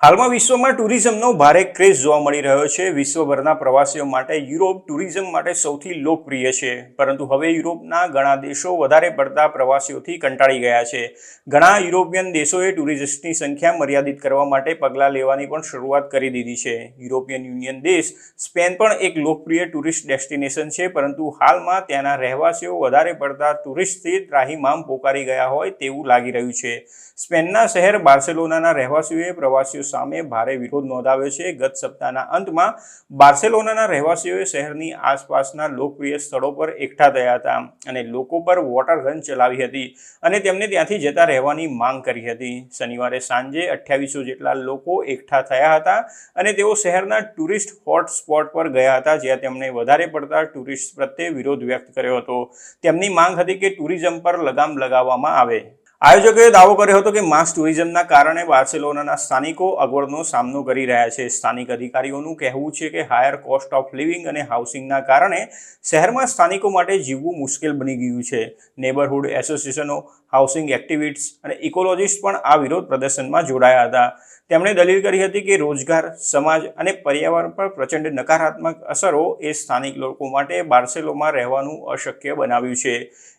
હાલમાં વિશ્વમાં ટુરિઝમનો ભારે ક્રેઝ જોવા મળી રહ્યો છે। વિશ્વભરના પ્રવાસીઓ માટે યુરોપ ટુરિઝમ માટે સૌથી લોકપ્રિય છે, પરંતુ હવે યુરોપના ઘણા દેશો વધારે પડતા પ્રવાસીઓથી કંટાળી ગયા છે। ઘણા યુરોપિયન દેશોએ ટુરિસ્ટની સંખ્યા મર્યાદિત કરવા માટે પગલાં લેવાની પણ શરૂઆત કરી દીધી છે। યુરોપિયન યુનિયન દેશ સ્પેન પણ એક લોકપ્રિય ટુરિસ્ટ ડેસ્ટિનેશન છે, પરંતુ હાલમાં ત્યાંના રહેવાસીઓ વધારે પડતા ટુરિસ્ટથી ત્રાહિમામ પોકારી ગયા હોય તેવું લાગી રહ્યું છે। સ્પેનના શહેર બાર્સેલોનાના રહેવાસીઓએ પ્રવાસીઓ સામે ભારે વિરોધ નોંધાવ્યો છે। ગત સપ્તાહના અંતમાં બાર્સેલોનાના રહેવાસીઓએ શહેરની આસપાસના લોકપ્રિય સ્થળો પર એકઠા થયા હતા અને લોકો પર વોટર ગન ચલાવી હતી અને તેમને ત્યાંથી જતા રહેવાની માંગ કરી હતી। શનિવારે સાંજે 2800 જેટલા લોકો એકઠા થયા હતા અને તેઓ શહેરના ટુરિસ્ટ હોટ સ્પોટ પર ગયા હતા, જ્યાં તેમણે વધારે પડતા ટુરિસ્ટ પ્રત્યે વિરોધ વ્યક્ત કર્યો હતો। તેમની માંગ હતી કે ટુરિઝમ પર લગામ લગાવવામાં આવે। આયોજકોએ દાવો કર્યો હતો કે માસ ટુરિઝમના કારણે બાર્સેલોનાના સ્થાનિકો અગવડનો સામનો કરી રહ્યા છે। સ્થાનિક અધિકારીઓનું કહેવું છે કે હાયર કોસ્ટ ઓફ લિવિંગ અને હાઉસિંગના કારણે શહેરમાં સ્થાનિકો માટે જીવવું મુશ્કેલ બની ગયું છે। નેબરહુડ એસોસિએશનો, હાઉસિંગ એક્ટિવિસ્ટ્સ અને ઇકોલોજિસ્ટ પણ આ વિરોધ પ્રદર્શનમાં જોડાયા હતા। તેમણે દલીલ કરી હતી કે રોજગાર, સમાજ અને પર્યાવરણ પર પ્રચંડ નકારાત્મક અસરો એ સ્થાનિક લોકો માટે બાર્સેલોનામાં રહેવાનું અશક્ય બનાવ્યું છે।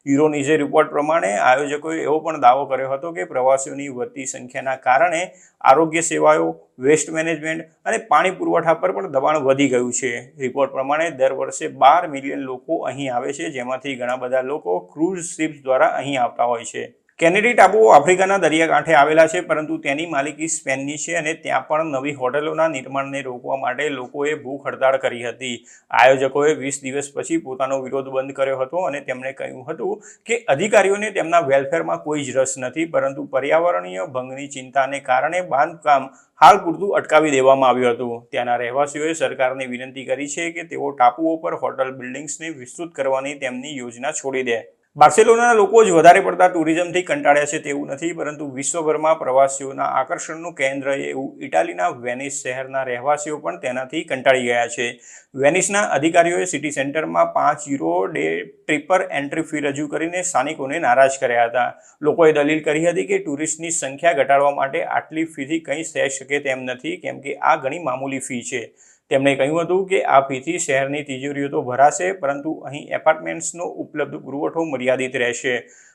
યુરોનીઝે રિપોર્ટ પ્રમાણે આયોજકોએ એવો પણ દાવો કર્યો હતો કે પ્રવાસીઓની વધતી સંખ્યાના કારણે આરોગ્ય સેવાઓ, વેસ્ટ મેનેજમેન્ટ અને પાણી પુરવઠા પર પણ દબાણ વધી ગયું છે। રિપોર્ટ પ્રમાણે દર વર્ષે 12 મિલિયન લોકો અહીં આવે છે, જેમાંથી ઘણા બધા લોકો ક્રૂઝ શિપ્સ દ્વારા અહીં આવતા હોય છે। કેનેરી ટાપુઓ આફ્રિકાના દરિયાકાંઠે આવેલા છે, પરંતુ તેની માલિકી સ્પેનની છે અને ત્યાં પણ નવી હોટેલોના નિર્માણને રોકવા માટે લોકોએ ભૂખ હડતાળ કરી હતી। આયોજકોએ 20 દિવસ પછી પોતાનો વિરોધ બંધ કર્યો હતો અને તેમણે કહ્યું હતું કે અધિકારીઓને તેમના વેલફેરમાં કોઈ જ રસ નથી, પરંતુ પર્યાવરણીય ભંગની ચિંતાને કારણે બાંધકામ હાલ પૂરતું અટકાવી દેવામાં આવ્યું હતું। ત્યાંના રહેવાસીઓએ સરકારને વિનંતી કરી છે કે તેઓ ટાપુઓ પર હોટલ બિલ્ડિંગ્સને વિસ્તૃત કરવાની તેમની યોજના છોડી દે। બાર્સેલોનાના લોકો જ વધારે પડતા ટુરિઝમથી કંટાળ્યા છે તેવું નથી, પરંતુ વિશ્વભરમાં પ્રવાસીઓના આકર્ષણનું કેન્દ્ર એવું ઇટાલીના વેનિસ શહેરના રહેવાસીઓ પણ તેનાથી કંટાળી ગયા છે। વેનિસના અધિકારીઓએ સિટી સેન્ટરમાં €5 ડે ટ્રિપર એન્ટ્રી ફી રજૂ કરીને સ્થાનિકોને નારાજ કર્યા હતા। લોકોએ દલીલ કરી હતી કે ટુરિસ્ટની સંખ્યા ઘટાડવા માટે આટલી ફીથી કંઈ થઈ શકે તેમ નથી, કેમ કે આ ઘણી મામૂલી ફી છે। તેમણે કહ્યું હતું કે આ ફીથી શહેરની તિજોરીઓ તો ભરાશે, પરંતુ અહીં એપાર્ટમેન્ટ્સનો ઉપલબ્ધ પુરવઠો મર્યાદિત રહેશે।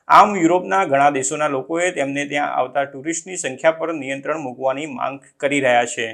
આમ યુરોપના ઘણા દેશોના લોકોએ તેમને ત્યાં આવતા ટુરિસ્ટની સંખ્યા પર નિયંત્રણ મૂકવાની માંગ કરી રહ્યા છે।